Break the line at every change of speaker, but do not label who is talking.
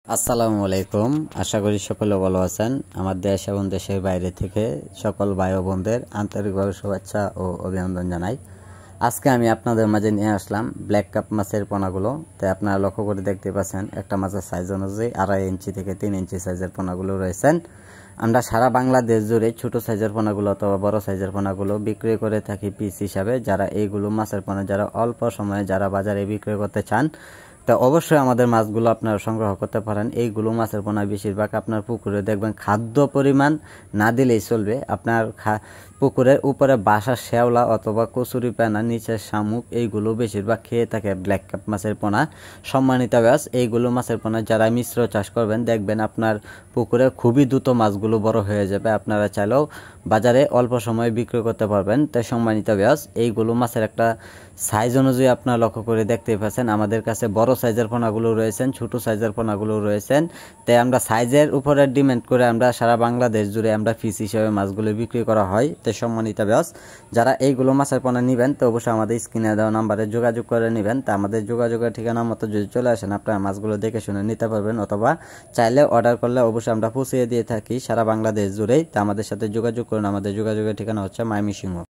আসসালামু আলাইকুম। আশা করি সকলে ভালো আছেন। আমার দেশ এবং দেশের বাইরে থেকে সকল ভাই ও বোনদের আন্তরিকভাবে শুভেচ্ছা ও অভিনন্দন জানাই। আজকে আমি আপনাদের মাঝে নিয়ে আসলাম ব্ল্যাক কাপ মাছের পোনাগুলো। তাই আপনারা লক্ষ্য করে দেখতে পাচ্ছেন একটা মাছের সাইজ অনুযায়ী 2.5 ইঞ্চি থেকে 3 ইঞ্চি সাইজের পোনাগুলো রয়েছেন। আমরা সারা বাংলাদেশ জুড়ে ছোট সাইজের পোনাগুলো অথবা বড় সাইজের পোনাগুলো বিক্রি করে থাকি পিস হিসাবে। যারা এইগুলো মাছের পোনা যারা অল্প সময়ে যারা বাজারে বিক্রি করতে চান, তো অবশ্যই আমাদের মাছগুলো আপনারা সংগ্রহ করতে পারেন। এইগুলো মাছের পোনা বেশিরভাগ আপনার পুকুরে দেখবেন খাদ্য পরিমাণ না দিলেই চলবে। আপনার পুকুরের উপরে বাসা শ্যাওলা অথবা কচুরি পানা, নিচের শামুক, এইগুলো বেশিরভাগ খেয়ে থাকে ব্ল্যাক কাপ মাছের পোনা। সম্মানিত ব্যাস, এইগুলো মাছের পোনা যারা মিশ্র চাষ করবেন দেখবেন আপনার পুকুরে খুবই দ্রুত মাছগুলো বড় হয়ে যাবে। আপনারা চাইলেও বাজারে অল্প সময়ে বিক্রি করতে পারবেন। তাই সম্মানিত ব্যাস, এইগুলো মাছের একটা সাইজ অনুযায়ী আপনারা লক্ষ্য করে দেখতেই পাচ্ছেন। আমাদের কাছে বড় সাইজের পোনাগুলো রয়েছেন, ছোট সাইজের পোনাগুলো রয়েছেন। তাই আমরা সাইজের উপরে ডিমান্ড করে আমরা সারা বাংলাদেশ জুড়ে আমরা পিস হিসেবে মাছগুলো বিক্রি করা হয়। তাই সম্মানিত ব্যাস, যারা এইগুলো মাছের পোনা নেবেন তো অবশ্যই আমাদের স্ক্রিনে দেওয়া নাম্বারে যোগাযোগ করে নেবেন। তা আমাদের যোগাযোগের ঠিকানা মতো যদি চলে আসেন আপনারা মাছগুলো দেখে শুনে নিতে পারবেন, অথবা চাইলে অর্ডার করলে অবশ্যই আমরা পৌঁছিয়ে দিয়ে থাকি সারা বাংলাদেশ জুড়েই। তা আমাদের সাথে যোগাযোগ করুন। আমাদের যোগাযোগের ঠিকানা হচ্ছে ময়মনসিংহ।